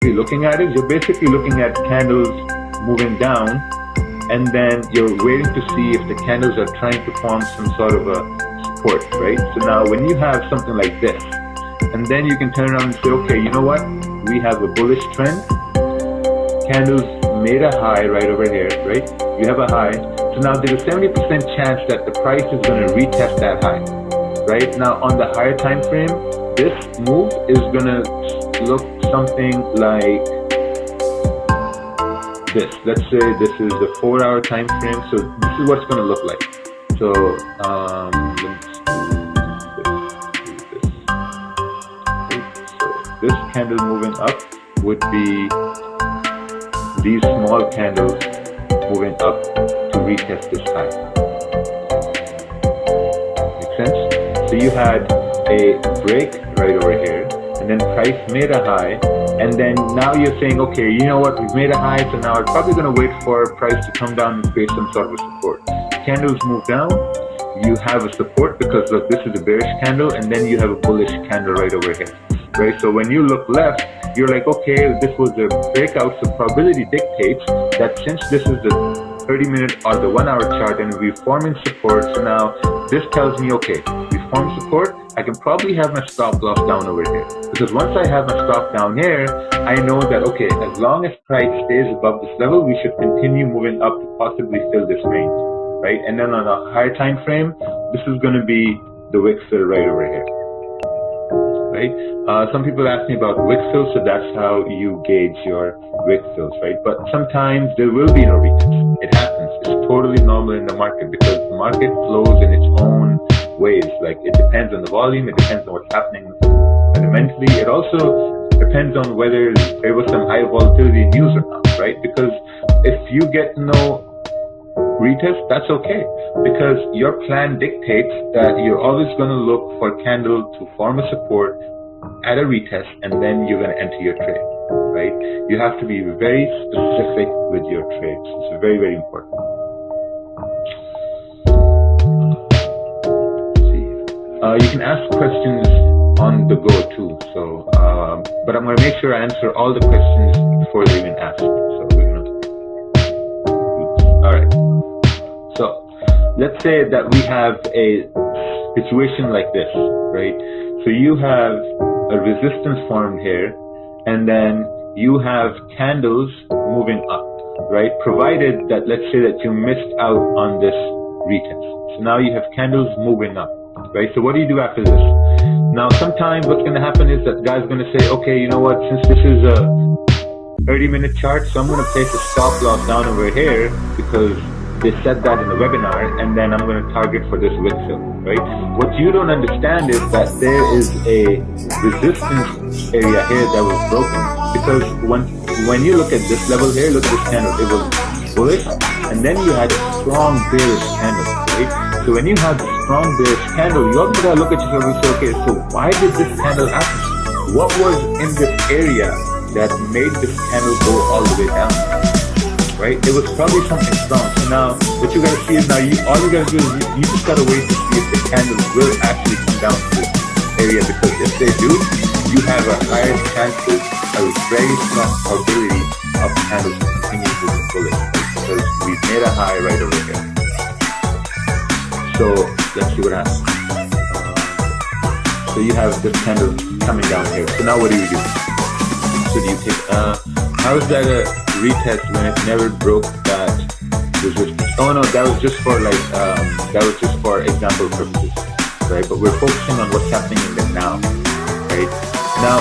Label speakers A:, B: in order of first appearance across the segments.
A: looking at is you're basically looking at candles moving down, and then you're waiting to see if the candles are trying to form some sort of a support, right? So now when you have something like this, and then you can turn around and say, okay, you know what? We have a bullish trend. Candles made a high right over here, right? You have a high. So now there's a 70% chance that the price is going to retest that high, right? Now on the higher time frame, this move is going to look something like this. Let's say this is the 4-hour time frame. So this is what it's going to look like. So this candle moving up would be these small candles moving up to retest this high. Make sense? So you had a break right over here, and then price made a high, and then now you're saying, okay, you know what, we've made a high, so now I'm probably going to wait for price to come down and create some sort of a support. Candles move down, you have a support because look, this is a bearish candle, and then you have a bullish candle right over here, right? So when you look left, you're like, okay, this was a breakout, so probability dictates that since this is the 30-minute or the 1-hour chart and we're forming support, so now this tells me, okay, we form support, I can probably have my stop loss down over here. Because once I have my stop down here, I know that, okay, as long as price stays above this level, we should continue moving up to possibly fill this range, right? And then on a higher time frame, this is going to be the wick fill right over here. Right? Some people ask me about wick fills, so that's how you gauge your wick fills, right? But sometimes there will be no retest. It happens. It's totally normal in the market because the market flows in its own ways. Like it depends on the volume, it depends on what's happening fundamentally. It also depends on whether there was some high volatility news or not, right? Because if you get no retest, that's okay, because your plan dictates that you're always going to look for a candle to form a support at a retest, and then you're going to enter your trade, right? You have to be very specific with your trades. It's very, very important. You can ask questions on the go too, so but I'm going to make sure I answer all the questions before they're even asked. So we're going to all right. So let's say that we have a situation like this, right? So you have a resistance formed here, and then you have candles moving up, right? Provided that, let's say that you missed out on this retest. So now you have candles moving up, right? So what do you do after this? Now sometimes what's going to happen is that guy's going to say, okay, you know what, since this is a 30-minute chart, so I'm going to place a stop loss down over here because they said that in the webinar, and then I'm going to target for this wick fill, right? What you don't understand is that there is a resistance area here that was broken, because when you look at this level here, look at this candle, it was bullish, and then you had a strong bearish candle, right? So when you have a strong bearish candle, you also got to look at yourself and say, okay, so why did this candle happen? What was in this area that made this candle go all the way down? Right? It was probably something strong. So now, what you gotta see is now, all you gotta do is you just gotta wait to see if the candles will actually come down to this area, because if they do, you have a higher chances, a very strong probability of the candles to continue moving bullish, right? Because we've made a high right over here. So let's see what happens. So you have this candle coming down here. So now what do you do? So do you take, how is that a retest when it never broke that resistance? Oh no, that was just for example purposes, right? But we're focusing on what's happening in the now, right? Now,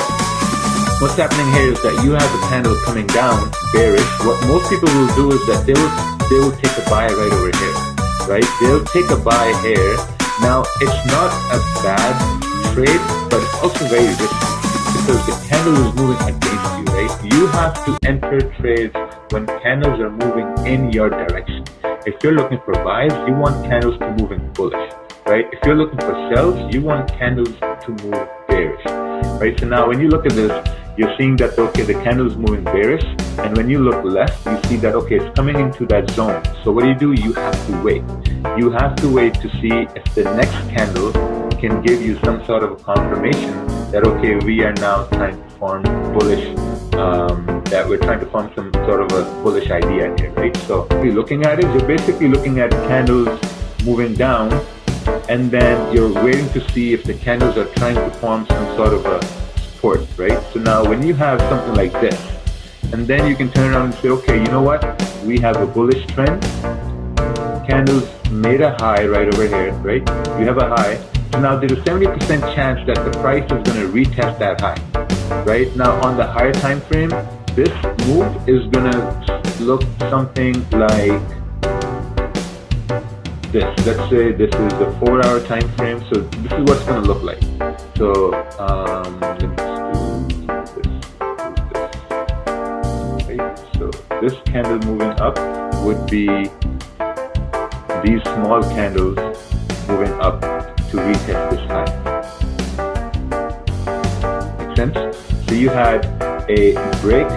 A: what's happening here is that you have the candle coming down bearish. What most people will do is that they will take a buy right over here, right? They'll take a buy here. Now, it's not a bad trade, but it's also very risky because the candle is moving against you, right? You have to enter trades when candles are moving in your direction. If you're looking for buys, you want candles to move in bullish, right? If you're looking for sells, you want candles to move bearish, right? So now when you look at this, you're seeing that, okay, the candle is moving bearish, and when you look left, you see that, okay, it's coming into that zone. So what do? You have to wait. You have to wait to see if the next candle can give you some sort of a confirmation that okay, we are now trying to form bullish, that we're trying to form some sort of a bullish idea here, right? So if you're looking at it, you're basically looking at candles moving down, and then you're waiting to see if the candles are trying to form some sort of a support, right? So now when you have something like this, and then you can turn around and say, okay, you know what? We have a bullish trend. Candles made a high right over here, right? You have a high. So now there's a 70% chance that the price is going to retest that high, right? Now on the higher time frame, this move is going to look something like this. Let's say this is the 4-hour time frame. So this is what it's going to look like. So let me just do this. Right? So this candle moving up would be these small candles moving up to retest this high. Make sense? So you had a break